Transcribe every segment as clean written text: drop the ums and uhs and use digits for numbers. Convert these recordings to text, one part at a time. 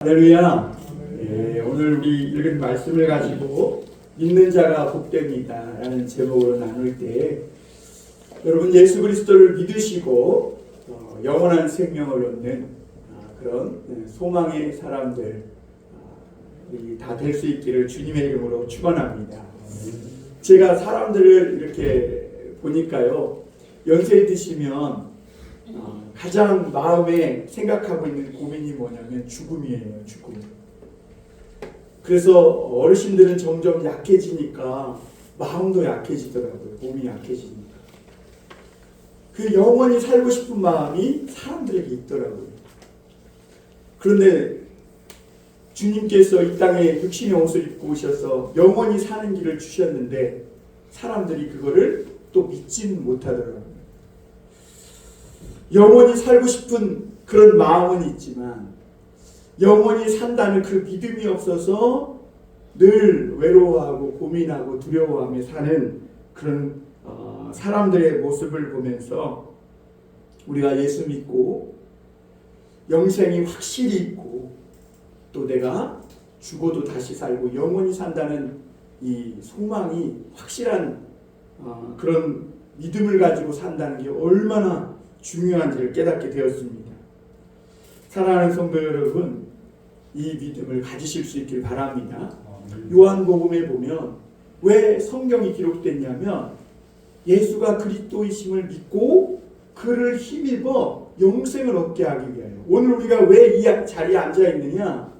할렐루야. 오늘 우리 읽은 말씀을 가지고 믿는 자가 복됩니다 라는 제목으로 나눌 때, 여러분 예수 그리스도를 믿으시고 영원한 생명을 얻는 그런 소망의 사람들 다 될 수 있기를 주님의 이름으로 축원합니다. 제가 사람들을 이렇게 보니까요, 연세 드시면 가장 마음에 생각하고 있는 고민이 뭐냐면 죽음이에요. 죽음. 그래서 어르신들은 점점 약해지니까 마음도 약해지더라고요. 몸이 약해지니까. 그 영원히 살고 싶은 마음이 사람들에게 있더라고요. 그런데 주님께서 이 땅에 육신의 옷을 입고 오셔서 영원히 사는 길을 주셨는데 사람들이 그거를 또 믿지는 못하더라고요. 영원히 살고 싶은 그런 마음은 있지만 영원히 산다는 그 믿음이 없어서 늘 외로워하고 고민하고 두려워하며 사는 그런 사람들의 모습을 보면서 우리가 예수 믿고 영생이 확실히 있고 또 내가 죽어도 다시 살고 영원히 산다는 이 소망이 확실한 그런 믿음을 가지고 산다는 게 얼마나 중요한지를 깨닫게 되었습니다. 사랑하는 성도 여러분, 이 믿음을 가지실 수 있길 바랍니다. 요한복음에 보면 왜 성경이 기록됐냐면 예수가 그리스도이심을 믿고 그를 힘입어 영생을 얻게 하기 위하여. 오늘 우리가 왜 이 자리에 앉아 있느냐?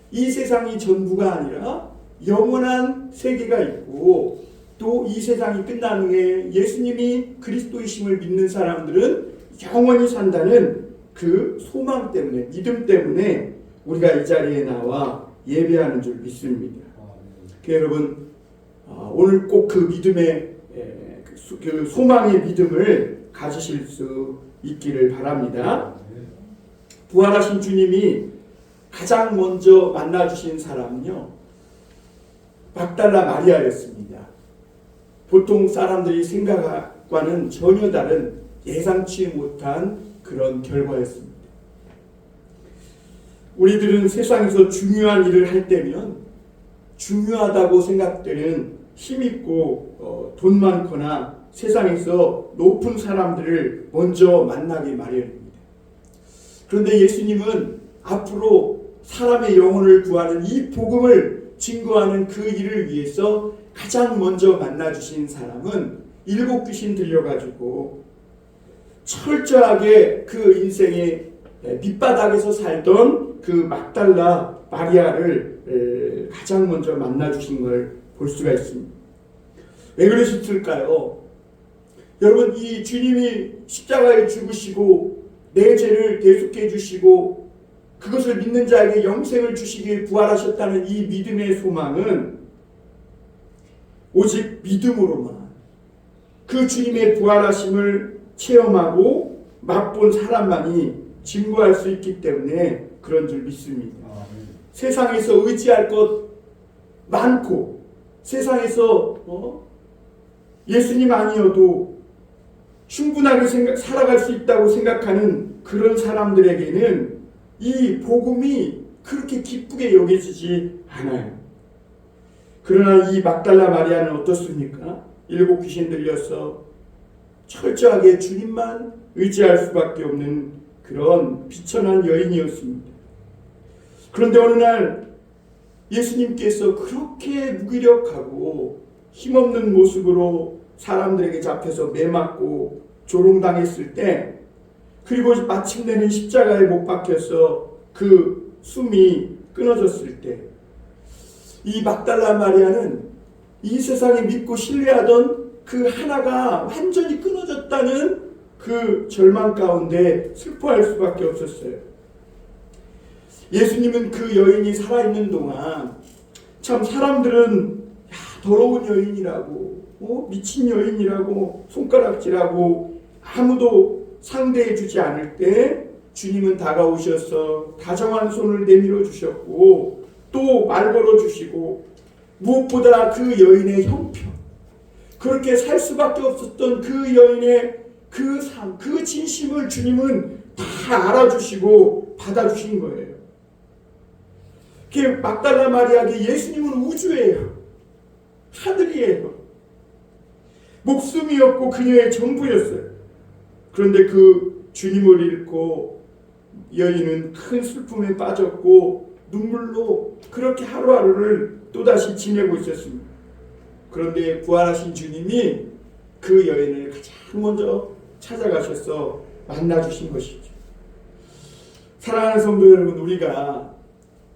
이 세상이 전부가 아니라 영원한 세계가 있고 또 이 세상이 끝난 후에 예수님이 그리스도이심을 믿는 사람들은 영원히 산다는 그 소망 때문에, 믿음 때문에 우리가 이 자리에 나와 예배하는 줄 믿습니다. 여러분, 오늘 꼭 그 믿음의 그 소망의 믿음을 가지실 수 있기를 바랍니다. 부활하신 주님이 가장 먼저 만나주신 사람은요, 막달라 마리아였습니다. 보통 사람들이 생각과는 전혀 다른 예상치 못한 그런 결과였습니다. 우리들은 세상에서 중요한 일을 할 때면 중요하다고 생각되는 힘있고 돈 많거나 세상에서 높은 사람들을 먼저 만나기 마련입니다. 그런데 예수님은 앞으로 사람의 영혼을 구하는 이 복음을 증거하는 그 일을 위해서 가장 먼저 만나주신 사람은 7 귀신 들려가지고 철저하게 그 인생의 밑바닥에서 살던 그 막달라 마리아를 가장 먼저 만나주신 걸 볼 수가 있습니다. 왜 그러셨을까요? 여러분, 이 주님이 십자가에 죽으시고 내 죄를 대속해 주시고 그것을 믿는 자에게 영생을 주시기에 부활하셨다는 이 믿음의 소망은 오직 믿음으로만 그 주님의 부활하심을 체험하고 맛본 사람만이 증거할 수 있기 때문에 그런 줄 믿습니다. 세상에서 의지할 것 많고 세상에서 예수님 아니어도 충분하게 살아갈 수 있다고 생각하는 그런 사람들에게는 이 복음이 그렇게 기쁘게 여겨지지 않아요. 그러나 이 막달라 마리아는 어떻습니까? 7 귀신 들려서 철저하게 주님만 의지할 수밖에 없는 그런 비천한 여인이었습니다. 그런데 어느 날 예수님께서 그렇게 무기력하고 힘없는 모습으로 사람들에게 잡혀서 매맞고 조롱당했을 때, 그리고 마침내는 십자가에 못 박혀서 그 숨이 끊어졌을 때, 이 막달라 마리아는 이 세상에 믿고 신뢰하던 그 하나가 완전히 끊어졌다는 그 절망 가운데 슬퍼할 수밖에 없었어요. 예수님은 그 여인이 살아있는 동안 참 사람들은 더러운 여인이라고 미친 여인이라고 손가락질하고 아무도 상대해 주지 않을 때 주님은 다가오셔서 다정한 손을 내밀어 주셨고 또 말 걸어 주시고, 무엇보다 그 여인의 형편, 그렇게 살 수밖에 없었던 그 여인의 그 삶, 그 진심을 주님은 다 알아주시고 받아주신 거예요. 그 막달라 마리아에게 예수님은 우주예요. 하늘이에요. 목숨이었고 그녀의 전부였어요. 그런데 그 주님을 잃고 여인은 큰 슬픔에 빠졌고 눈물로 그렇게 하루하루를 또다시 지내고 있었습니다. 그런데 부활하신 주님이 그 여인을 가장 먼저 찾아가셔서 만나주신 것이죠. 사랑하는 성도 여러분, 우리가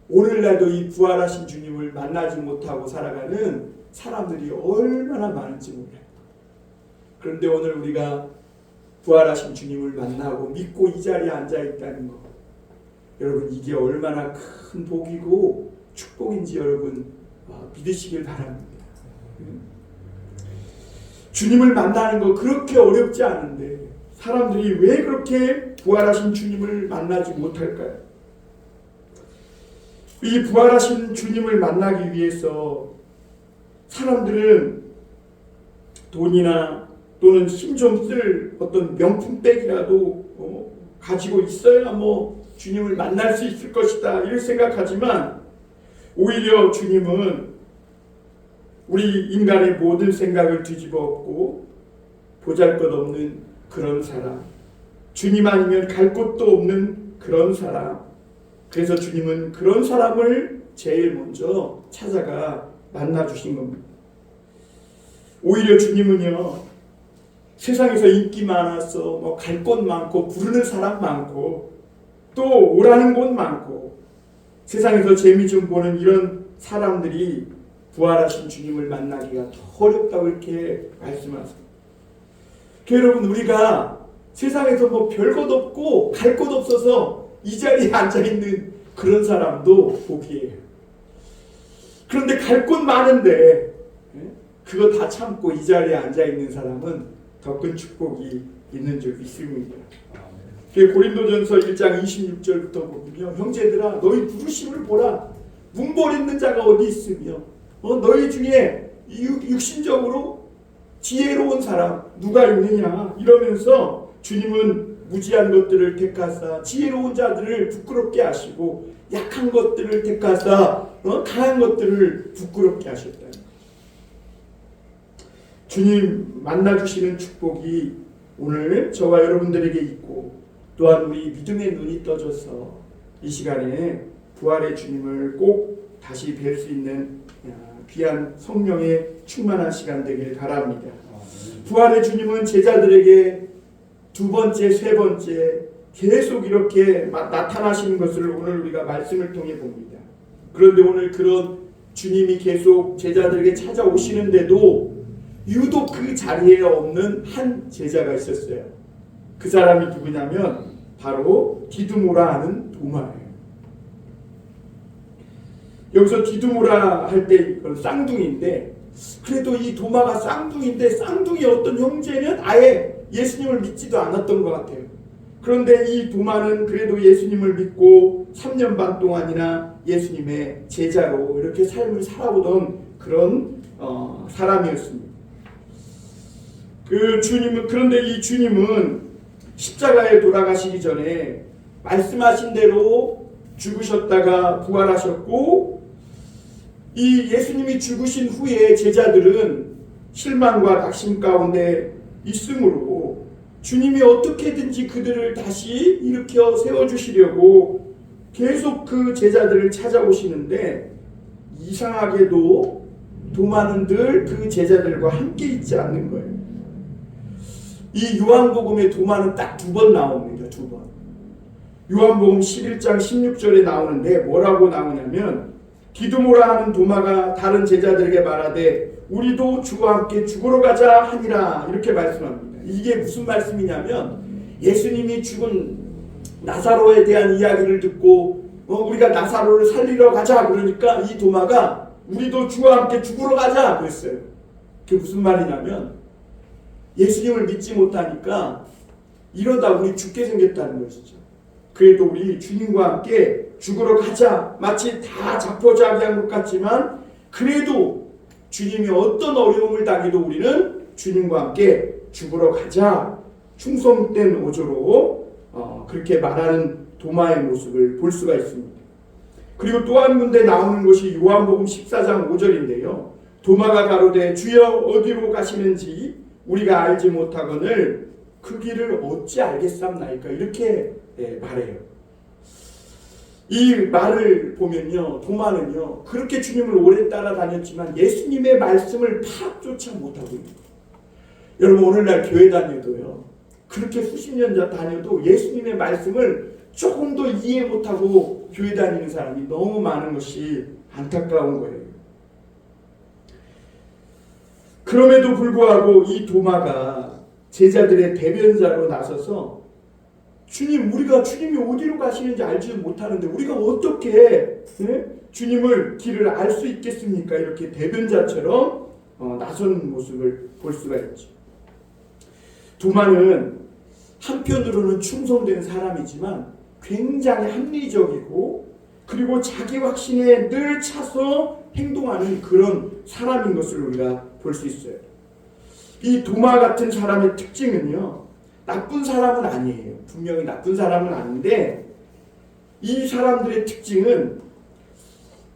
오늘날도 이 부활하신 주님을 만나지 못하고 살아가는 사람들이 얼마나 많은지 몰라요. 그런데 오늘 우리가 부활하신 주님을 만나고 믿고 이 자리에 앉아 있다는 것, 여러분 이게 얼마나 큰 복이고 축복인지 여러분 믿으시길 바랍니다. 주님을 만나는 거 그렇게 어렵지 않은데 사람들이 왜 그렇게 부활하신 주님을 만나지 못할까요? 이 부활하신 주님을 만나기 위해서 사람들은 돈이나 또는 힘 좀 쓸 어떤 명품백이라도 가지고 있어야 주님을 만날 수 있을 것이다 이렇게 생각하지만, 오히려 주님은 우리 인간의 모든 생각을 뒤집어 엎고 보잘것없는 그런 사람, 주님 아니면 갈 곳도 없는 그런 사람, 그래서 주님은 그런 사람을 제일 먼저 찾아가 만나주신 겁니다. 오히려 주님은요, 세상에서 인기 많아서 갈 곳 많고 부르는 사람 많고 또 오라는 곳 많고 세상에서 재미 좀 보는 이런 사람들이 부활하신 주님을 만나기가 더 어렵다고 이렇게 말씀하세요. 여러분, 우리가 세상에서 별것 없고 갈 곳 없어서 이 자리에 앉아있는 그런 사람도 복이에요. 그런데 갈 곳 많은데 그거 다 참고 이 자리에 앉아있는 사람은 더 큰 축복이 있는 줄 믿습니다. 고린도전서 1장 26절부터 보면, 형제들아 너희 부르심을 보라. 문벌 있는 자가 어디 있으며 너희 중에 육신적으로 지혜로운 사람 누가 있느냐 이러면서 주님은 무지한 것들을 택하사 지혜로운 자들을 부끄럽게 하시고 약한 것들을 택하사 강한 것들을 부끄럽게 하셨다. 주님 만나주시는 축복이 오늘 저와 여러분들에게 있고, 또한 우리 믿음의 눈이 떠져서 이 시간에 부활의 주님을 꼭 다시 뵐 수 있는 귀한 성령의 충만한 시간 되길 바랍니다. 부활의 주님은 제자들에게 두 번째, 세 번째 계속 이렇게 나타나시는 것을 오늘 우리가 말씀을 통해 봅니다. 그런데 오늘 그런 주님이 계속 제자들에게 찾아오시는데도 유독 그 자리에 없는 한 제자가 있었어요. 그 사람이 누구냐면 바로 디두모라 하는 도마예요. 여기서 디두모라 할 때 쌍둥이인데, 그래도 이 도마가 쌍둥이인데 쌍둥이 어떤 형제는 아예 예수님을 믿지도 않았던 것 같아요. 그런데 이 도마는 그래도 예수님을 믿고 3년 반 동안이나 예수님의 제자로 이렇게 삶을 살아오던 그런 사람이었습니다. 그런데 이 주님은 십자가에 돌아가시기 전에 말씀하신 대로 죽으셨다가 부활하셨고, 이 예수님이 죽으신 후에 제자들은 실망과 낙심 가운데 있으므로 주님이 어떻게든지 그들을 다시 일으켜 세워주시려고 계속 그 제자들을 찾아오시는데, 이상하게도 도마는 늘 그 제자들과 함께 있지 않는 거예요. 이 요한복음의 도마는 딱 두 번 나옵니다. 두 번. 요한복음 11장 16절에 나오는데 뭐라고 나오냐면, 디두모라 하는 도마가 다른 제자들에게 말하되 우리도 주와 함께 죽으러 가자 하니라 이렇게 말씀합니다. 이게 무슨 말씀이냐면, 예수님이 죽은 나사로에 대한 이야기를 듣고 우리가 나사로를 살리러 가자 그러니까 이 도마가 우리도 주와 함께 죽으러 가자 그랬어요. 그게 무슨 말이냐면, 예수님을 믿지 못하니까 이러다 우리 죽게 생겼다는 것이죠. 그래도 우리 주님과 함께 죽으러 가자. 마치 다 자포자기한 것 같지만 그래도 주님이 어떤 어려움을 당해도 우리는 주님과 함께 죽으러 가자. 충성된 어조로 그렇게 말하는 도마의 모습을 볼 수가 있습니다. 그리고 또 한 군데 나오는 것이 요한복음 14장 5절인데요. 도마가 가로되 주여 어디로 가시는지 우리가 알지 못하거늘 그 길을 어찌 알겠삼나이까 이렇게 말해요. 이 말을 보면요, 도마는요 그렇게 주님을 오래 따라다녔지만 예수님의 말씀을 파악조차 못하고 있는 거예요. 여러분 오늘날 교회 다녀도요 그렇게 수십 년 다녀도 예수님의 말씀을 조금도 이해 못하고 교회 다니는 사람이 너무 많은 것이 안타까운 거예요. 그럼에도 불구하고 이 도마가 제자들의 대변자로 나서서 주님, 우리가 주님이 어디로 가시는지 알지 못하는데 우리가 어떻게 주님을 길을 알 수 있겠습니까? 이렇게 대변자처럼 나선 모습을 볼 수가 있죠. 도마는 한편으로는 충성된 사람이지만 굉장히 합리적이고 그리고 자기 확신에 늘 차서 행동하는 그런 사람인 것을 우리가 볼 수 있어요. 이 도마 같은 사람의 특징은요, 나쁜 사람은 아니에요. 분명히 나쁜 사람은 아닌데 이 사람들의 특징은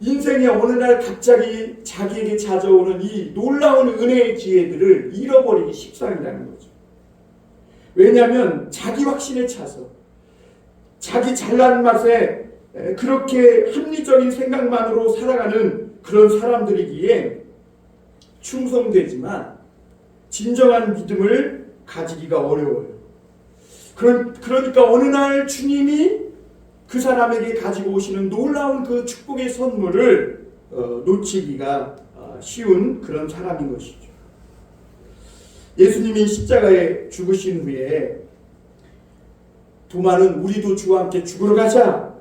인생의 어느 날 갑자기 자기에게 찾아오는 이 놀라운 은혜의 기회들을 잃어버리기 십상이라는 거죠. 왜냐하면 자기 확신에 차서 자기 잘난 맛에 그렇게 합리적인 생각만으로 살아가는 그런 사람들이기에 충성되지만 진정한 믿음을 가지기가 어려워요. 그러니까 어느 날 주님이 그 사람에게 가지고 오시는 놀라운 그 축복의 선물을 놓치기가 쉬운 그런 사람인 것이죠. 예수님이 십자가에 죽으신 후에 도마는 우리도 주와 함께 죽으러 가자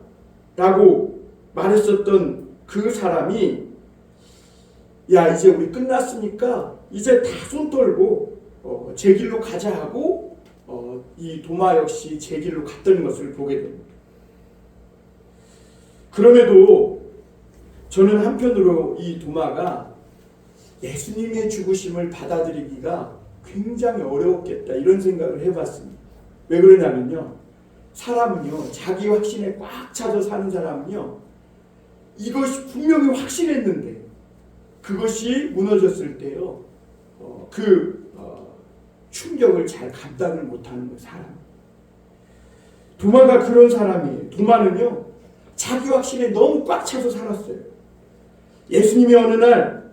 라고 말했었던 그 사람이 야 이제 우리 끝났으니까 이제 다 손 떨고 제 길로 가자 하고 이 도마 역시 제 길로 갔던 것을 보게 됩니다. 그럼에도 저는 한편으로 이 도마가 예수님의 죽으심을 받아들이기가 굉장히 어려웠겠다 이런 생각을 해봤습니다. 왜 그러냐면요, 사람은요 자기 확신에 꽉 차서 사는 사람은요 이것이 분명히 확신했는데 그것이 무너졌을 때요 충격을 잘 감당을 못하는 그 사람. 도마가 그런 사람이에요. 도마는요 자기 확신에 너무 꽉 차서 살았어요. 예수님이 어느 날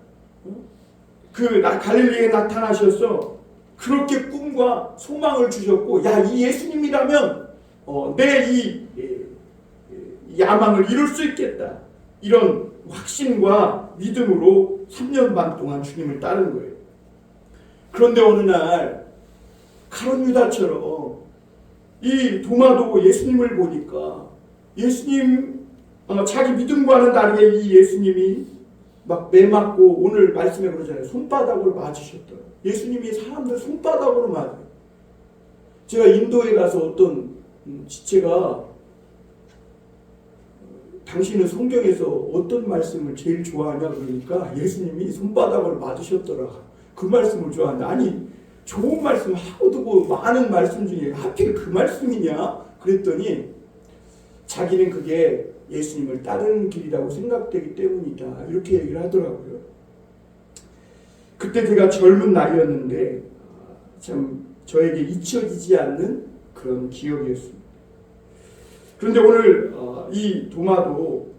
갈릴리에 나타나셔서 그렇게 꿈과 소망을 주셨고, 야 이 예수님이라면 내 이 야망을 이룰 수 있겠다 이런 확신과 믿음으로 3년 반 동안 주님을 따른 거예요. 그런데 어느 날 가룟 유다처럼 이 도마도 예수님을 보니까 예수님 자기 믿음과는 다르게 이 예수님이 막 매맞고 오늘 말씀에 그러잖아요. 손바닥으로 맞으셨더라고요. 예수님이 사람들 손바닥으로 맞아요. 제가 인도에 가서 어떤 지체가 당신은 성경에서 어떤 말씀을 제일 좋아하냐 그러니까 예수님이 손바닥으로 맞으셨더라. 그 말씀을 좋아한다. 아니 좋은 말씀 하고 두고 많은 말씀 중에 하필 그 말씀이냐 그랬더니 자기는 그게 예수님을 따르는 길이라고 생각되기 때문이다 이렇게 얘기를 하더라고요. 그때 제가 젊은 나이였는데 참 저에게 잊혀지지 않는 그런 기억이었습니다. 그런데 오늘 이 도마도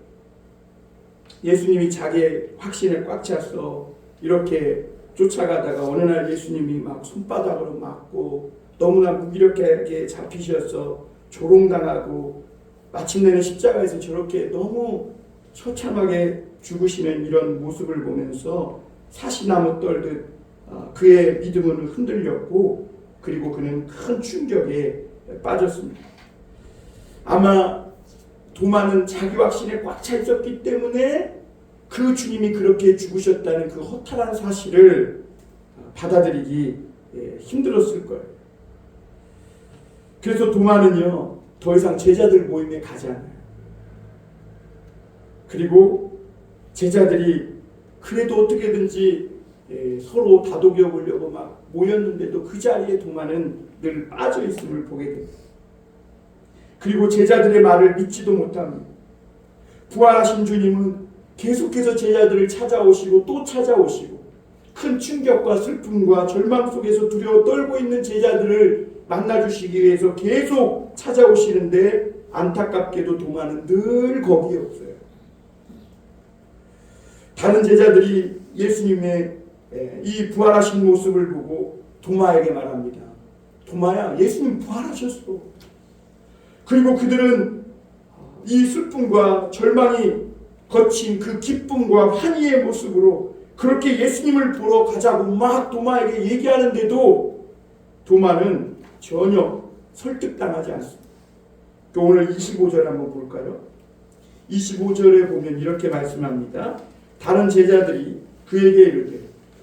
예수님이 자기의 확신에 꽉 차서 이렇게 쫓아가다가 어느 날 예수님이 막 손바닥으로 맞고 너무나 무기력하게 잡히셔서 조롱당하고 마침내는 십자가에서 저렇게 너무 처참하게 죽으시는 이런 모습을 보면서 사시나무 떨듯 그의 믿음은 흔들렸고 그리고 그는 큰 충격에 빠졌습니다. 아마 도마는 자기 확신에 꽉 차 있었기 때문에 그 주님이 그렇게 죽으셨다는 그 허탈한 사실을 받아들이기 힘들었을 거예요. 그래서 도마는요 더 이상 제자들 모임에 가지 않아요. 그리고 제자들이 그래도 어떻게든지 서로 다독여 보려고 막 모였는데도 그 자리에 도마는 늘 빠져 있음을 보게 됩니다. 그리고 제자들의 말을 믿지도 못합니다. 부활하신 주님은 계속해서 제자들을 찾아오시고 또 찾아오시고 큰 충격과 슬픔과 절망 속에서 두려워 떨고 있는 제자들을 만나주시기 위해서 계속 찾아오시는데 안타깝게도 도마는 늘 거기에 없어요. 다른 제자들이 예수님의 이 부활하신 모습을 보고 도마에게 말합니다. 도마야, 예수님 부활하셨어. 그리고 그들은 이 슬픔과 절망이 거친 그 기쁨과 환희의 모습으로 그렇게 예수님을 보러 가자고 막 도마에게 얘기하는데도 도마는 전혀 설득당하지 않습니다. 오늘 25절 한번 볼까요? 25절에 보면 이렇게 말씀합니다. 다른 제자들이 그에게 이르되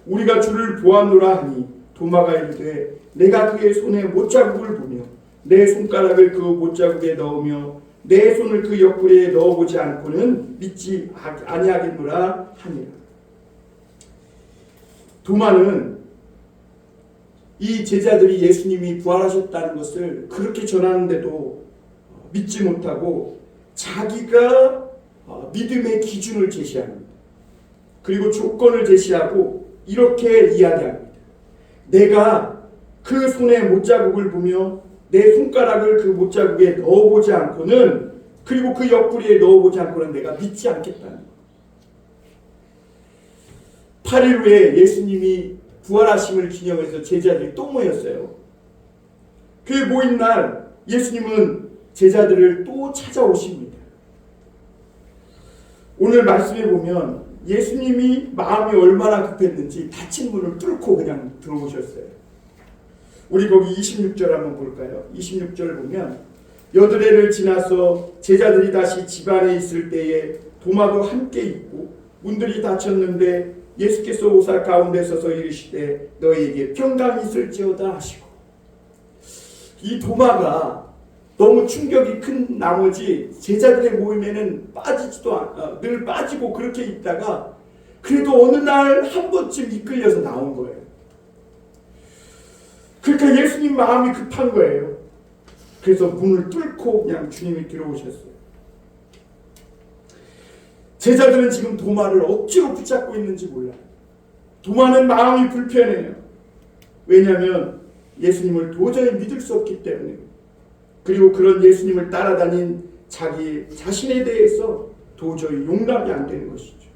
우리가 주를 보았노라 하니 도마가 이르되 내가 그의 손에 못자국을 보며 내 손가락을 그 못자국에 넣으며 내 손을 그 옆구리에 넣어보지 않고는 믿지 아니하겠노라 하니라. 도마는 이 제자들이 예수님이 부활하셨다는 것을 그렇게 전하는데도 믿지 못하고 자기가 믿음의 기준을 제시합니다. 그리고 조건을 제시하고 이렇게 이야기합니다. 내가 그 손에 못자국을 보며 내 손가락을 그 못자국에 넣어보지 않고는 그리고 그 옆구리에 넣어보지 않고는 내가 믿지 않겠다는 거예요. 8일 후에 예수님이 부활하심을 기념해서 제자들이 또 모였어요. 그 모인 날 예수님은 제자들을 또 찾아오십니다. 오늘 말씀에 보면 예수님이 마음이 얼마나 급했는지 닫힌 문을 뚫고 그냥 들어오셨어요. 우리 거기 26절 한번 볼까요? 26절 보면 여드레를 지나서 제자들이 다시 집안에 있을 때에 도마도 함께 있고 문들이 닫혔는데 예수께서 오사 가운데 서서 이르시되 너희에게 평강이 있을지어다 하시고, 이 도마가 너무 충격이 큰 나머지 제자들의 모임에는 늘 빠지고 그렇게 있다가 그래도 어느 날 한 번쯤 이끌려서 나온 거예요. 그러니까 예수님 마음이 급한 거예요. 그래서 문을 뚫고 그냥 주님이 들어오셨어요. 제자들은 지금 도마를 억지로 붙잡고 있는지 몰라요. 도마는 마음이 불편해요. 왜냐하면 예수님을 도저히 믿을 수 없기 때문에, 그리고 그런 예수님을 따라다닌 자기 자신에 대해서 도저히 용납이 안 되는 것이죠.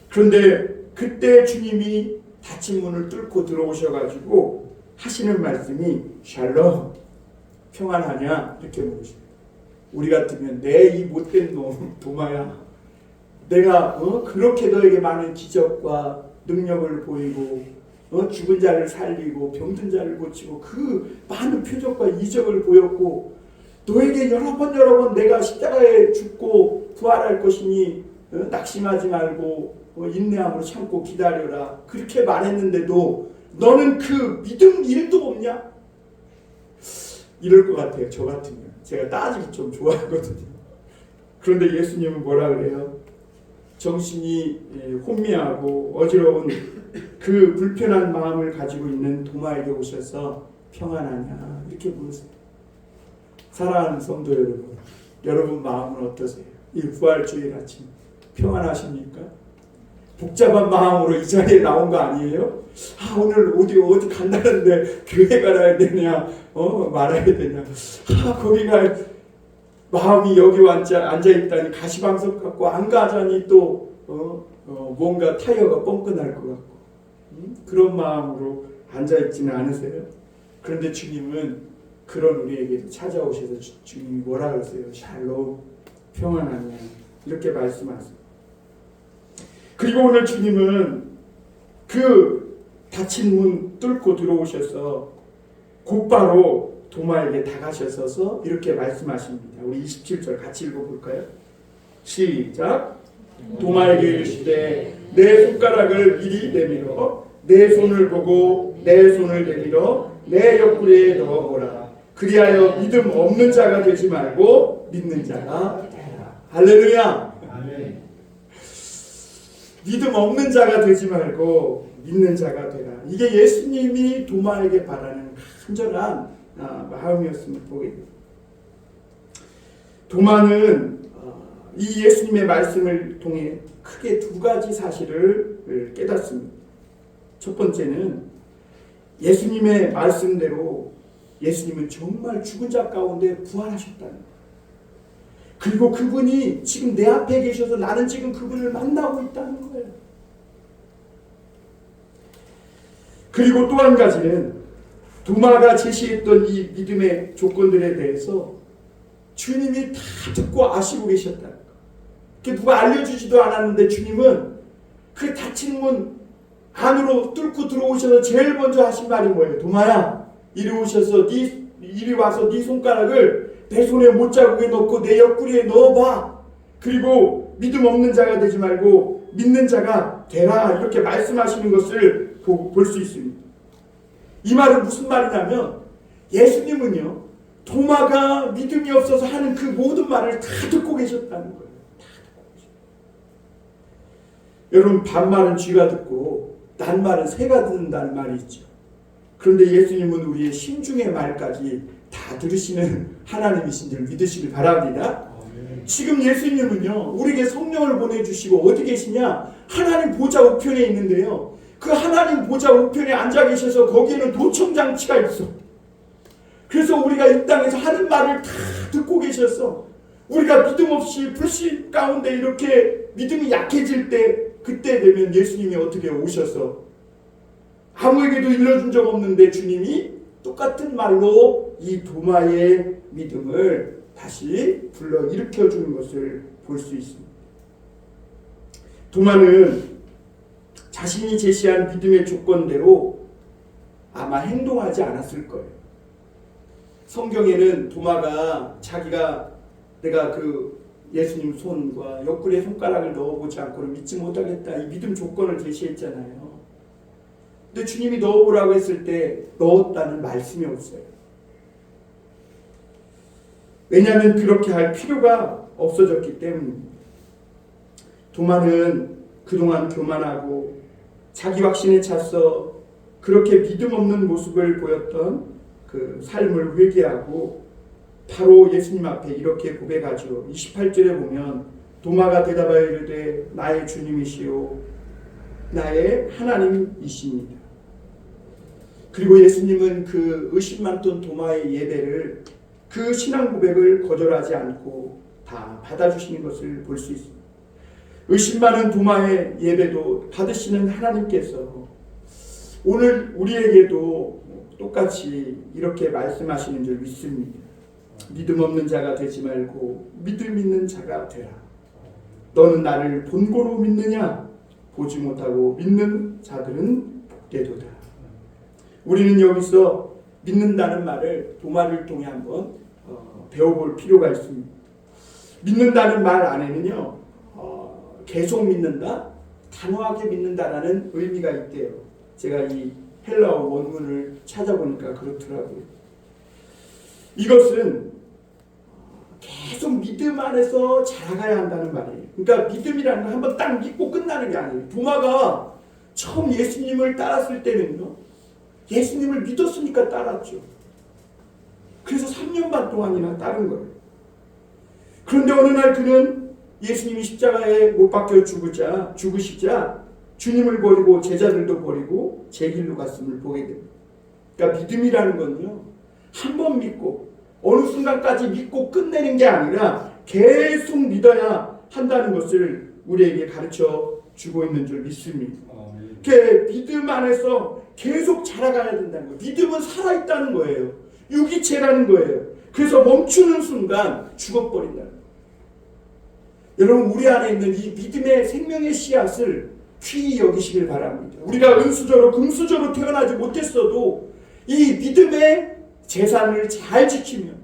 그런데 그때 주님이 닫힌 문을 뚫고 들어오셔가지고 하시는 말씀이 샬롬, 평안하냐 이렇게 물으셔요. 우리 같으면 내 이 못된 놈 도마야, 내가 그렇게 너에게 많은 기적과 능력을 보이고 죽은 자를 살리고 병든 자를 고치고 그 많은 표적과 이적을 보였고 너에게 여러 번 내가 십자가에 죽고 부활할 것이니 낙심하지 말고 인내함으로 참고 기다려라 그렇게 말했는데도 너는 그 믿음 1도 없냐? 이럴 것 같아요. 저 같으면. 제가 따지기 좀 좋아하거든요. 그런데 예수님은 뭐라 그래요? 정신이 혼미하고 어지러운 그 불편한 마음을 가지고 있는 도마에게 오셔서 평안하냐 이렇게 물으세요. 사랑하는 성도 여러분, 여러분 마음은 어떠세요? 이 부활주일 아침 평안하십니까? 복잡한 마음으로 이 자리에 나온 거 아니에요? 오늘 어디 간다는데 교회 가야 되냐, 말아야 되냐, 거기가 마음이 여기 앉아있다니 가시방석 같고 안 가자니 또 뭔가 타이어가 뻥끗날 것 같고 그런 마음으로 앉아있지는 않으세요? 그런데 주님은 그런 우리에게 찾아오셔서 주님이 뭐라 그러세요? 샬롬, 평안하냐 이렇게 말씀하세요. 그리고 오늘 주님은 그 닫힌 문 뚫고 들어오셔서 곧바로 도마에게 다가셔서 이렇게 말씀하십니다. 우리 27절 같이 읽어볼까요? 시작. 도마에게 이르시되 내 손가락을 이리 내밀어 내 손을 보고 내 손을 내밀어 내 옆구리에 넣어보라. 그리하여 믿음 없는 자가 되지 말고 믿는 자가 되라. 할렐루야. 아멘. 믿음 없는 자가 되지 말고 믿는 자가 되라. 이게 예수님이 도마에게 바라는 간절한 마음이었음을 보게 됩니다. 도마는 이 예수님의 말씀을 통해 크게 두 가지 사실을 깨닫습니다. 첫 번째는 예수님의 말씀대로 예수님은 정말 죽은 자 가운데 부활하셨다는 거예요. 그리고 그분이 지금 내 앞에 계셔서 나는 지금 그분을 만나고 있다는 거예요. 그리고 또 한 가지는 도마가 제시했던 이 믿음의 조건들에 대해서 주님이 다 듣고 아시고 계셨다는 거예요. 그게 누가 알려주지도 않았는데 주님은 그 닫힌 문 안으로 뚫고 들어오셔서 제일 먼저 하신 말이 뭐예요? 도마야, 이리 오셔서 이리 와서 네 손가락을 내 손에 못자국에 넣고 내 옆구리에 넣어봐. 그리고 믿음 없는 자가 되지 말고 믿는 자가 되라. 이렇게 말씀하시는 것을 볼 수 있습니다. 이 말은 무슨 말이냐면 예수님은요, 도마가 믿음이 없어서 하는 그 모든 말을 다 듣고 계셨다는 거예요. 다 듣고 계셨다. 여러분, 반말은 쥐가 듣고 낱말은 새가 듣는다는 말이 있죠. 그런데 예수님은 우리의 심중의 말까지 다 들으시는 하나님이신 줄 믿으시길 바랍니다. 지금 예수님은요, 우리에게 성령을 보내주시고 어디 계시냐? 하나님 보좌 우편에 있는데요, 그 하나님 보좌 우편에 앉아 계셔서 거기에는 도청장치가 있어. 그래서 우리가 이 땅에서 하는 말을 다 듣고 계셔서 우리가 믿음 없이 불신 가운데 이렇게 믿음이 약해질 때, 그때 되면 예수님이 어떻게 오셔서 아무에게도 일러준 적 없는데 주님이 똑같은 말로 이 도마의 믿음을 다시 불러 일으켜주는 것을 볼 수 있습니다. 도마는 자신이 제시한 믿음의 조건대로 아마 행동하지 않았을 거예요. 성경에는 도마가 자기가 내가 그 예수님 손과 옆구리에 손가락을 넣어보지 않고는 믿지 못하겠다, 이 믿음 조건을 제시했잖아요. 근데 주님이 넣어보라고 했을 때 넣었다는 말씀이 없어요. 왜냐하면 그렇게 할 필요가 없어졌기 때문입니다. 도마는 그동안 교만하고 자기 확신에 찼어 그렇게 믿음 없는 모습을 보였던 그 삶을 회개하고 바로 예수님 앞에 이렇게 고백하죠. 28절에 보면 도마가 대답하여 이르되 나의 주님이시요 나의 하나님이십니다. 그리고 예수님은 그 의심 많던 도마의 예배를, 그 신앙 고백을 거절하지 않고 다 받아주시는 것을 볼 수 있습니다. 의심 많은 도마의 예배도 받으시는 하나님께서 오늘 우리에게도 똑같이 이렇게 말씀하시는 줄 믿습니다. 믿음 없는 자가 되지 말고 믿음 있는 자가 되라. 너는 나를 본고로 믿느냐? 보지 못하고 믿는 자들은 복되도다. 우리는 여기서 믿는다는 말을 도마를 통해 한번 배워볼 필요가 있습니다. 믿는다는 말 안에는요, 계속 믿는다, 단호하게 믿는다라는 의미가 있대요. 제가 이 헬라어 원문을 찾아보니까 그렇더라고요. 이것은 계속 믿음 안에서 자라가야 한다는 말이에요. 그러니까 믿음이라는 건 한번 딱 믿고 끝나는 게 아니에요. 도마가 처음 예수님을 따랐을 때는요, 예수님을 믿었으니까 따랐죠. 그래서 3년 반 동안이나 따른 거예요. 그런데 어느 날 그는 예수님이 십자가에 못 박혀 죽으시자 주님을 버리고 제자들도 버리고 제 길로 갔음을 보게 됩니다. 그러니까 믿음이라는 건요, 한 번 믿고 어느 순간까지 믿고 끝내는 게 아니라 계속 믿어야 한다는 것을 우리에게 가르쳐 주고 있는 줄 믿습니다. 믿음 안에서 계속 자라가야 된다는 거예요. 믿음은 살아있다는 거예요. 유기체라는 거예요. 그래서 멈추는 순간 죽어버린다는 거예요. 여러분, 우리 안에 있는 이 믿음의 생명의 씨앗을 귀히 여기시길 바랍니다. 우리가 은수저로 금수저로 태어나지 못했어도 이 믿음의 재산을 잘 지키면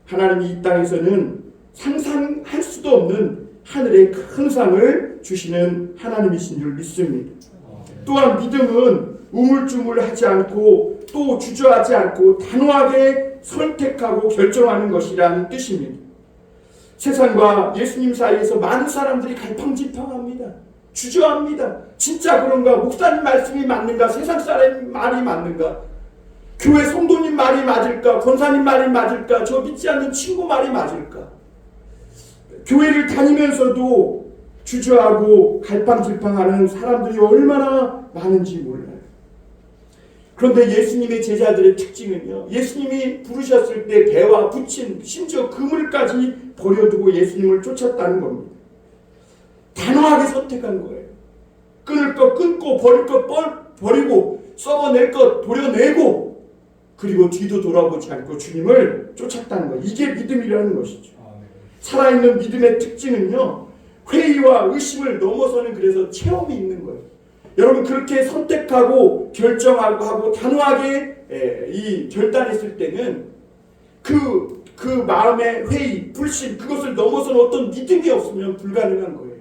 하나님이 이 땅에서는 상상할 수도 없는 하늘의 큰 상을 주시는 하나님이신 줄 믿습니다. 또한 믿음은 우물쭈물하지 않고 또 주저하지 않고 단호하게 선택하고 결정하는 것이라는 뜻입니다. 세상과 예수님 사이에서 많은 사람들이 갈팡질팡합니다. 주저합니다. 진짜 그런가? 목사님 말씀이 맞는가? 세상 사람 말이 맞는가? 교회 성도님 말이 맞을까? 권사님 말이 맞을까? 저 믿지 않는 친구 말이 맞을까? 교회를 다니면서도 주저하고 갈팡질팡하는 사람들이 얼마나 많은지 몰라요. 그런데 예수님의 제자들의 특징은요, 예수님이 부르셨을 때 배와 부친 심지어 그물까지 버려두고 예수님을 쫓았다는 겁니다. 단호하게 선택한 거예요. 끊을 것 끊고 버릴 것 버리고 썩어낼 것 도려내고 그리고 뒤도 돌아보지 않고 주님을 쫓았다는 거예요. 이게 믿음이라는 것이죠. 살아있는 믿음의 특징은요, 회의와 의심을 넘어서는 그래서 체험이 있는 거예요. 여러분 그렇게 선택하고 결정하고 하고 단호하게 이 결단했을 때는 그 마음의 회의, 불신 그것을 넘어서는 어떤 믿음이 없으면 불가능한 거예요.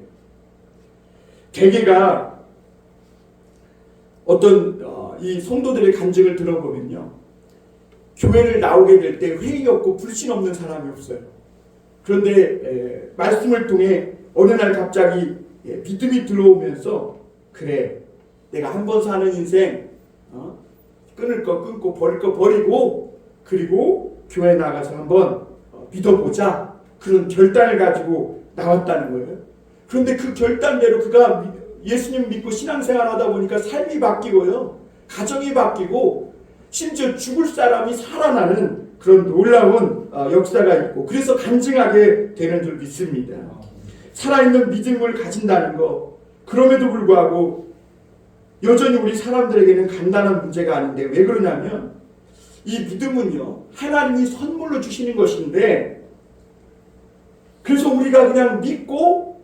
대개가 어떤 이 성도들의 간증을 들어보면요, 교회를 나오게 될 때 회의 없고 불신 없는 사람이 없어요. 그런데 말씀을 통해 어느 날 갑자기 믿음이 들어오면서 그래 내가 한 번 사는 인생 끊을 거 끊고 버릴 거 버리고 그리고 교회 나가서 한번 믿어보자 그런 결단을 가지고 나왔다는 거예요. 그런데 그 결단대로 그가 예수님 믿고 신앙생활 하다 보니까 삶이 바뀌고요, 가정이 바뀌고 심지어 죽을 사람이 살아나는 그런 놀라운 역사가 있고 그래서 간증하게 되는 줄 믿습니다. 살아있는 믿음을 가진다는 거, 그럼에도 불구하고 여전히 우리 사람들에게는 간단한 문제가 아닌데 왜 그러냐면 이 믿음은요 하나님이 선물로 주시는 것인데 그래서 우리가 그냥 믿고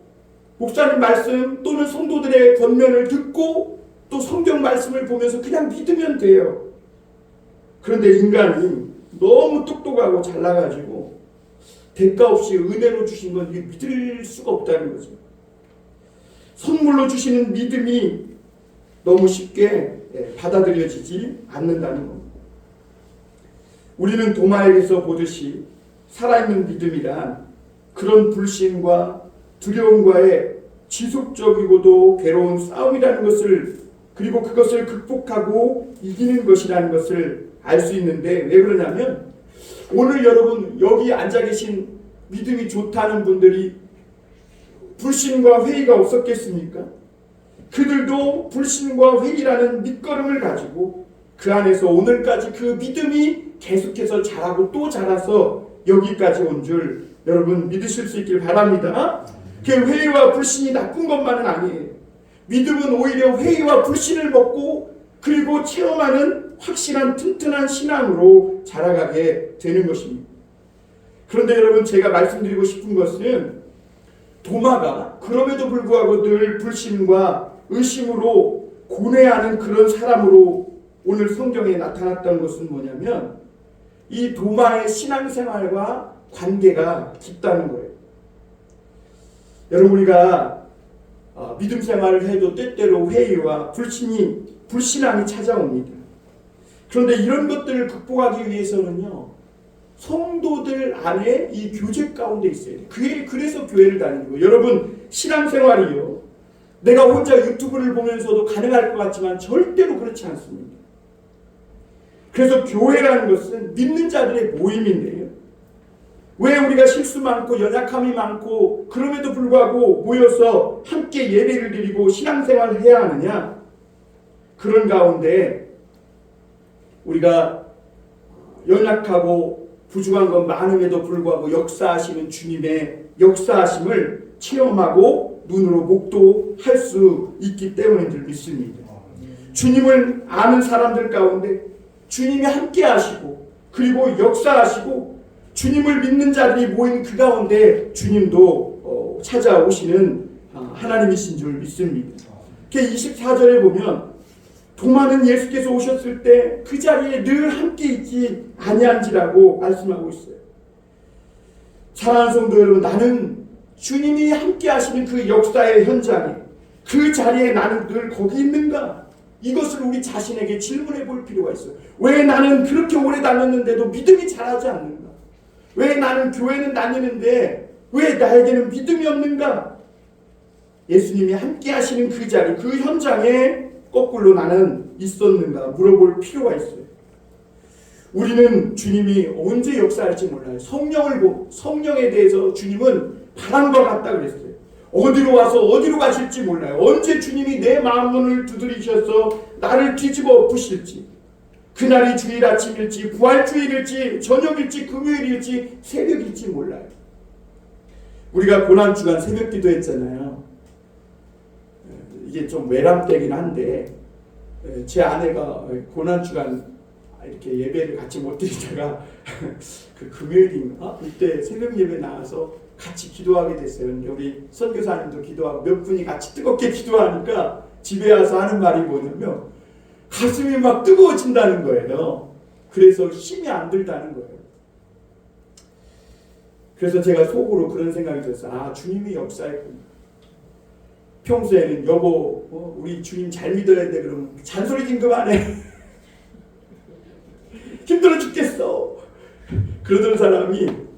목사님 말씀 또는 성도들의 권면을 듣고 또 성경 말씀을 보면서 그냥 믿으면 돼요. 그런데 인간이 너무 똑똑하고 잘나가지고 대가 없이 은혜로 주신 건 믿을 수가 없다는 거죠. 선물로 주시는 믿음이 너무 쉽게 받아들여지지 않는다는 겁니다. 우리는 도마에게서 보듯이 살아있는 믿음이란 그런 불신과 두려움과의 지속적이고도 괴로운 싸움이라는 것을 그리고 그것을 극복하고 이기는 것이라는 것을 알 수 있는데 왜 그러냐면 오늘 여러분 여기 앉아 계신 믿음이 좋다는 분들이 불신과 회의가 없었겠습니까? 그들도 불신과 회의라는 밑거름을 가지고 그 안에서 오늘까지 그 믿음이 계속해서 자라고 또 자라서 여기까지 온 줄 여러분 믿으실 수 있길 바랍니다. 그 회의와 불신이 나쁜 것만은 아니에요. 믿음은 오히려 회의와 불신을 먹고 그리고 체험하는 확실한 튼튼한 신앙으로 자라가게 되는 것입니다. 그런데 여러분 제가 말씀드리고 싶은 것은 도마가 그럼에도 불구하고 늘 불신과 의심으로 고뇌하는 그런 사람으로 오늘 성경에 나타났던 것은 뭐냐면 이 도마의 신앙생활과 관계가 깊다는 거예요. 여러분 우리가 믿음 생활을 해도 때때로 회의와 불신앙이 찾아옵니다. 그런데 이런 것들을 극복하기 위해서는요 성도들 안에 이 교제 가운데 있어야 돼요. 그래서 교회를 다니는 거예요. 여러분 신앙생활이요 내가 혼자 유튜브를 보면서도 가능할 것 같지만 절대로 그렇지 않습니다. 그래서 교회라는 것은 믿는 자들의 모임인데요. 왜 우리가 실수 많고 연약함이 많고 그럼에도 불구하고 모여서 함께 예배를 드리고 신앙생활을 해야 하느냐? 그런 가운데 우리가 연약하고 부족한 건 많음에도 불구하고 역사하시는 주님의 역사하심을 체험하고 눈으로 목도할 수 있기 때문인 줄 믿습니다. 주님을 아는 사람들 가운데 주님이 함께 하시고 그리고 역사하시고 주님을 믿는 자들이 모인 그 가운데 주님도 찾아오시는 하나님이신 줄 믿습니다. 24절에 보면 도마는 예수께서 오셨을 때 그 자리에 늘 함께 있지 아니한지라고 말씀하고 있어요. 사랑하는 성도 여러분, 나는 주님이 함께 하시는 그 역사의 현장에 그 자리에 나는 늘 거기 있는가? 이것을 우리 자신에게 질문해 볼 필요가 있어요. 왜 나는 그렇게 오래 다녔는데도 믿음이 자라지 않는가? 왜 나는 교회는 다니는데 왜 나에게는 믿음이 없는가? 예수님이 함께 하시는 그 자리, 그 현장에 거꾸로 나는 있었는가 물어볼 필요가 있어요. 우리는 주님이 언제 역사할지 몰라요. 성령에 대해서 주님은 바람과 같다 그랬어요. 어디로 와서 어디로 가실지 몰라요. 언제 주님이 내 마음문을 두드리셔서 나를 뒤집어 엎으실지, 그날이 주일 아침일지 부활주일일지 저녁일지 금요일일지 새벽일지 몰라요. 우리가 고난주간 새벽 기도했잖아요. 이게 좀 외람되긴 한데 제 아내가 고난주간 이렇게 예배를 같이 못 드리다가 그 금요일인가 이때 새벽 예배 나와서 같이 기도하게 됐어요. 우리 선교사님도 기도하고 몇 분이 같이 뜨겁게 기도하니까 집에 와서 하는 말이 뭐냐면 가슴이 막 뜨거워진다는 거예요. 그래서 힘이 안 들다는 거예요. 그래서 제가 속으로 그런 생각이 들었어요. 아, 주님이 역사했구나. 평소에는 여보 우리 주님 잘 믿어야 돼 그러면 잔소리 좀 그만해. 힘들어 죽겠어. 그러던 사람이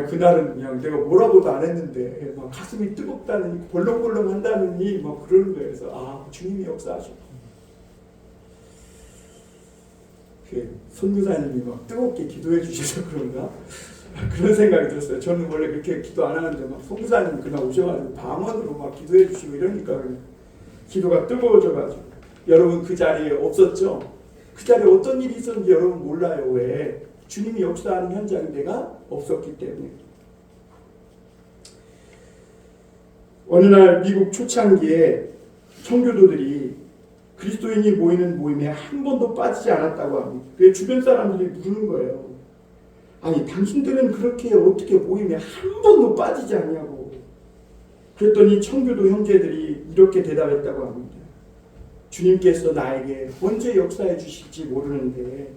그날은 그냥 내가 뭐라고도 안 했는데 막 가슴이 뜨겁다느니 벌렁벌렁 한다느니 막 그러는 거예요. 그래서 주님이 역사하셨고 선교사님이 막 뜨겁게 기도해 주셔서 그런가? 그런 생각이 들었어요. 저는 원래 그렇게 기도 안 하는데 막 선교사님 그날 오셔가지고 방언으로 막 기도해 주시고 이러니까 기도가 뜨거워져가지고 여러분 그 자리에 없었죠? 그 자리에 어떤 일이 있었는지 여러분 몰라요. 왜? 주님이 역사하는 현장에 내가 없었기 때문에. 어느 날 미국 초창기에 청교도들이 그리스도인이 모이는 모임에 한 번도 빠지지 않았다고 합니다. 그게 주변 사람들이 묻는 거예요. 아니 당신들은 그렇게 어떻게 모임에 한 번도 빠지지 않냐고. 그랬더니 청교도 형제들이 이렇게 대답했다고 합니다. 주님께서 나에게 언제 역사해 주실지 모르는데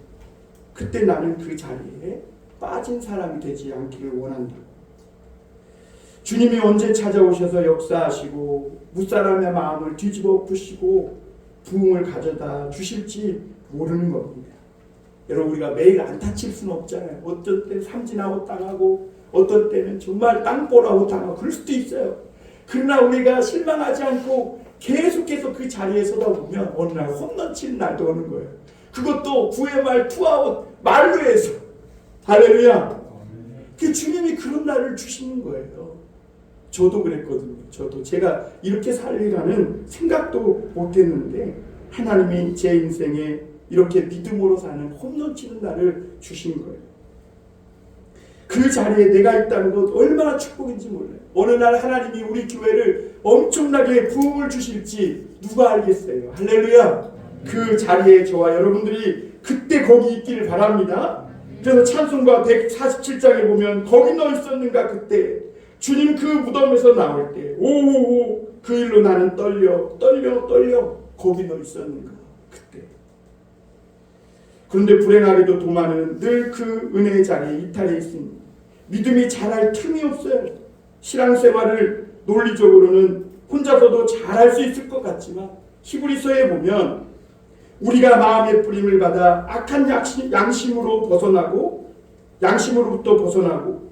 그때 나는 그 자리에 빠진 사람이 되지 않기를 원한다고. 주님이 언제 찾아오셔서 역사하시고 무사람의 마음을 뒤집어 엎으시고 부흥을 가져다 주실지 모르는 겁니다. 여러분 우리가 매일 안타 칠 수는 없잖아요. 어떤 때는 삼진하고 당하고 어떤 때는 정말 땅볼하고 당하고 그럴 수도 있어요. 그러나 우리가 실망하지 않고 계속해서 그 자리에 서다 보면 어느 날 홈런 치는 날도 오는 거예요. 그것도 9회 말 투아웃 만루에서. 할렐루야. 그 주님이 그런 날을 주시는 거예요. 저도 그랬거든요. 저도 제가 이렇게 살리라는 생각도 못했는데 하나님이 제 인생에 이렇게 믿음으로 사는 홈런 치는 날을 주신 거예요. 그 자리에 내가 있다는 것 얼마나 축복인지 몰라요. 어느 날 하나님이 우리 교회를 엄청나게 부흥을 주실지 누가 알겠어요. 할렐루야. 그 자리에 저와 여러분들이 그때 거기 있기를 바랍니다. 그래서 찬송가 147장에 보면 거기 너 있었는가 그때 주님 그 무덤에서 나올 때 오오오 그 일로 나는 떨려 거기 너 있었는가 그때. 그런데 불행하게도 도마는 늘 그 은혜의 자리에 이탈해 있습니다. 믿음이 자랄 틈이 없어요. 신앙생활을 논리적으로는 혼자서도 잘할 수 있을 것 같지만 히브리서에 보면 우리가 마음의 뿌림을 받아 악한 양심으로부터 벗어나고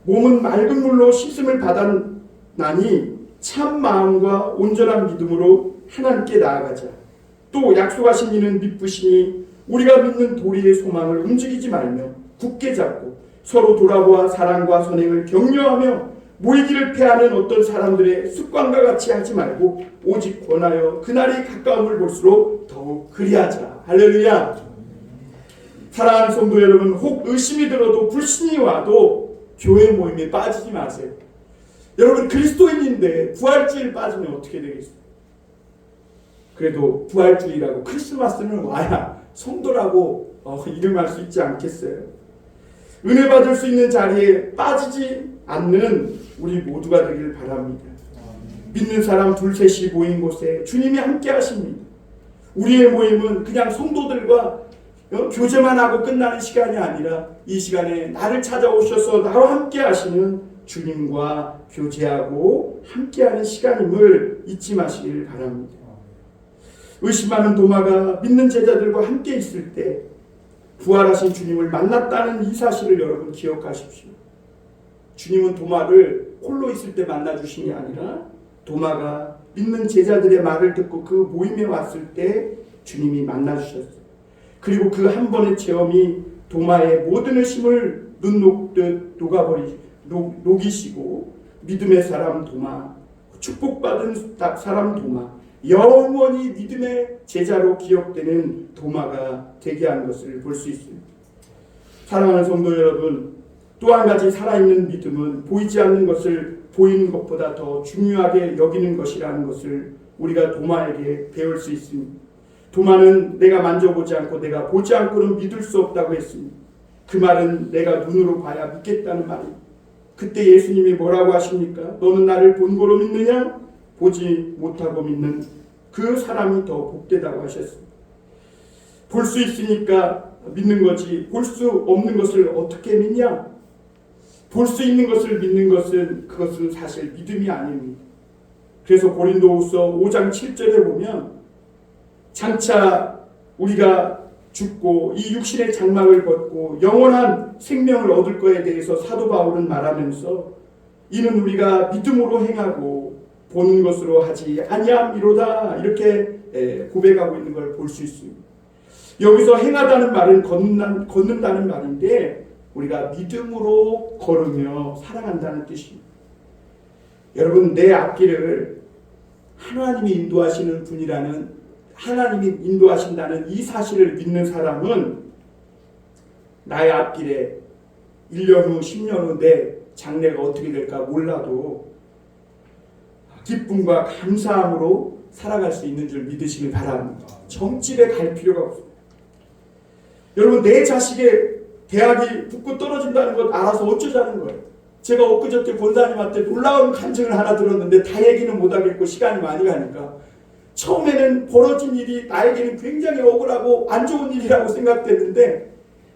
몸은 맑은 물로 씻음을 받았나니 참 마음과 온전한 믿음으로 하나님께 나아가자. 또 약속하신 이는 믿으시니 우리가 믿는 도리의 소망을 움직이지 말며 굳게 잡고 서로 돌아보아 사랑과 선행을 격려하며 모이기를 패하는 어떤 사람들의 습관과 같이 하지 말고 오직 권하여 그날이 가까움을 볼수록 더욱 그리하자. 할렐루야. 사랑하는 성도 여러분, 혹 의심이 들어도 불신이 와도 교회 모임에 빠지지 마세요. 여러분 그리스도인인데 부활주일 빠지면 어떻게 되겠어요? 그래도 부활주일하고 크리스마스는 와야 성도라고 이름할 수 있지 않겠어요? 은혜 받을 수 있는 자리에 빠지지 않는 우리 모두가 되길 바랍니다. 믿는 사람 둘셋이 모인 곳에 주님이 함께 하십니다. 우리의 모임은 그냥 성도들과 교제만 하고 끝나는 시간이 아니라 이 시간에 나를 찾아오셔서 나와 함께 하시는 주님과 교제하고 함께하는 시간임을 잊지 마시길 바랍니다. 의심하는 도마가 믿는 제자들과 함께 있을 때 부활하신 주님을 만났다는 이 사실을 여러분 기억하십시오. 주님은 도마를 홀로 있을 때 만나주신 게 아니라 도마가 믿는 제자들의 말을 듣고 그 모임에 왔을 때 주님이 만나주셨어요. 그리고 그 한 번의 체험이 도마의 모든 의심을 눈 녹듯 녹이시고 믿음의 사람 도마, 축복받은 사람 도마, 영원히 믿음의 제자로 기억되는 도마가 되게 한 것을 볼 수 있습니다. 사랑하는 성도 여러분, 또 한 가지 살아있는 믿음은 보이지 않는 것을 보이는 것보다 더 중요하게 여기는 것이라는 것을 우리가 도마에게 배울 수 있습니다. 도마는 내가 만져보지 않고 내가 보지 않고는 믿을 수 없다고 했습니다. 그 말은 내가 눈으로 봐야 믿겠다는 말입니다. 그때 예수님이 뭐라고 하십니까? 너는 나를 본 거로 믿느냐? 보지 못하고 믿는 그 사람이 더 복되다고 하셨습니다. 볼 수 있으니까 믿는 거지 볼 수 없는 것을 어떻게 믿냐? 볼 수 있는 것을 믿는 것은 그것은 사실 믿음이 아닙니다. 그래서 고린도후서 5장 7절에 보면 장차 우리가 죽고 이 육신의 장막을 벗고 영원한 생명을 얻을 것에 대해서 사도 바울은 말하면서 이는 우리가 믿음으로 행하고 보는 것으로 하지 아니함이로다 이렇게 고백하고 있는 걸 볼 수 있습니다. 여기서 행하다는 말은 걷는다는 말인데 우리가 믿음으로 걸으며 살아간다는 뜻입니다. 여러분, 내 앞길을 하나님이 인도하시는 분이라는, 하나님이 인도하신다는 이 사실을 믿는 사람은 나의 앞길에 1년 후 10년 후 내 장래가 어떻게 될까 몰라도 기쁨과 감사함으로 살아갈 수 있는 줄 믿으시길 바랍니다. 점집에 갈 필요가 없습니다. 여러분, 내 자식의 대학이 붙고 떨어진다는 것 알아서 어쩌자는 거예요. 제가 엊그저께 권사님한테 놀라운 간증을 하나 들었는데 다 얘기는 못하겠고 시간이 많이 가니까 처음에는 벌어진 일이 나에게는 굉장히 억울하고 안 좋은 일이라고 생각됐는데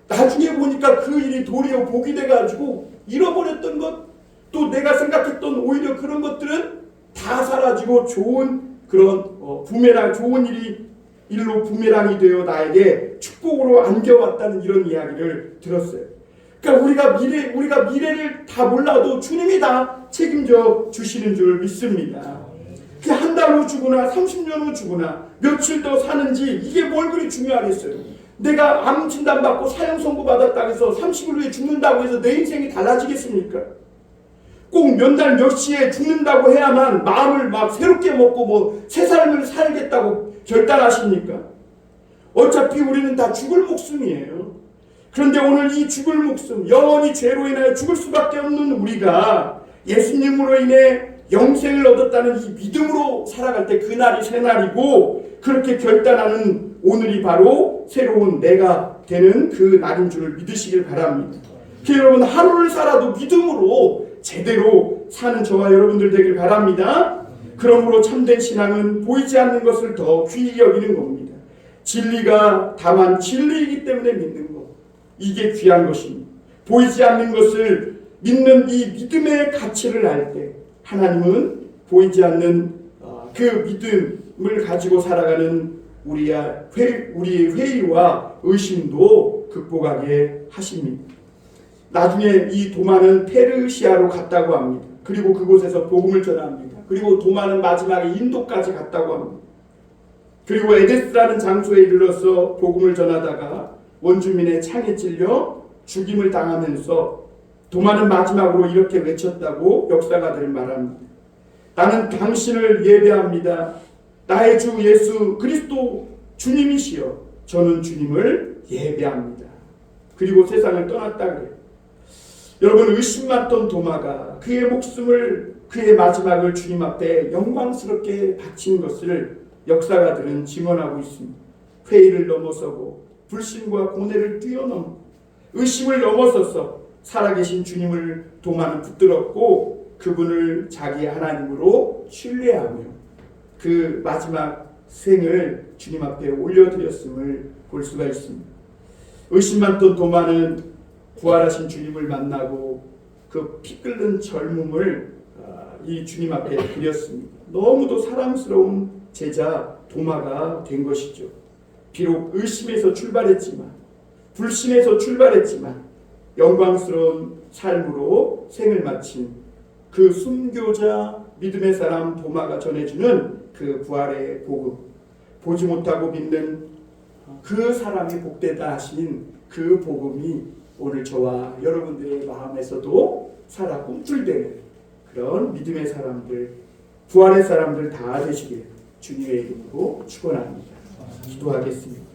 나중에 보니까 그 일이 도리어 복이 돼가지고 잃어버렸던 것, 또 내가 생각했던 오히려 그런 것들은 다 사라지고 좋은 그런 부메랑, 좋은 일로 부메랑이 되어 나에게 축복으로 안겨왔다는 이런 이야기를 들었어요. 그러니까 우리가 미래를 다 몰라도 주님이 다 책임져 주시는 줄 믿습니다. 그 한 달 후 죽으나 30년 후 죽으나 며칠 더 사는지 이게 뭘 그리 중요하겠어요. 내가 암 진단 받고 사형 선고 받았다고 해서 30일 후에 죽는다고 해서 내 인생이 달라지겠습니까? 꼭 몇 날 몇 시에 죽는다고 해야만 마음을 막 새롭게 먹고 새 삶을 살겠다고 결단하십니까? 어차피 우리는 다 죽을 목숨이에요. 그런데 오늘 이 죽을 목숨, 영원히 죄로 인하여 죽을 수밖에 없는 우리가 예수님으로 인해 영생을 얻었다는 이 믿음으로 살아갈 때 그날이 새날이고 그렇게 결단하는 오늘이 바로 새로운 내가 되는 그 날인 줄 믿으시길 바랍니다. 여러분, 하루를 살아도 믿음으로 제대로 사는 저와 여러분들 되길 바랍니다. 그러므로 참된 신앙은 보이지 않는 것을 더 귀히 여기는 겁니다. 진리가 다만 진리이기 때문에 믿는 것, 이게 귀한 것입니다. 보이지 않는 것을 믿는 이 믿음의 가치를 알 때 하나님은 보이지 않는 그 믿음을 가지고 살아가는 우리의 회의와 의심도 극복하게 하십니다. 나중에 이 도마는 페르시아로 갔다고 합니다. 그리고 그곳에서 복음을 전합니다. 그리고 도마는 마지막에 인도까지 갔다고 합니다. 그리고 에데스라는 장소에 이르러서 복음을 전하다가 원주민의 창에 찔려 죽임을 당하면서 도마는 마지막으로 이렇게 외쳤다고 역사가들 말합니다. 나는 당신을 예배합니다. 나의 주 예수 그리스도 주님이시여 저는 주님을 예배합니다. 그리고 세상을 떠났다 그래요. 여러분, 의심 많던 도마가 그의 목숨을, 그의 마지막을 주님 앞에 영광스럽게 바친 것을 역사가들은 증언하고 있습니다. 회의를 넘어서고 불신과 고뇌를 뛰어넘어 의심을 넘어서서 살아계신 주님을 도마는 붙들었고 그분을 자기 하나님으로 신뢰하며 그 마지막 생을 주님 앞에 올려드렸음을 볼 수가 있습니다. 의심 많던 도마는 부활하신 주님을 만나고 그 피 끓는 젊음을 이 주님 앞에 드렸습니다. 너무도 사랑스러운 제자 도마가 된 것이죠. 비록 의심에서 출발했지만, 불신에서 출발했지만 영광스러운 삶으로 생을 마친 그 순교자 믿음의 사람 도마가 전해주는 그 부활의 복음, 보지 못하고 믿는 그 사람이 복되다 하신 그 복음이 오늘 저와 여러분들의 마음에서도 살아 꿈틀대는 그런 믿음의 사람들, 부활의 사람들 다 되시길 주님의 이름으로 축원합니다. 기도하겠습니다.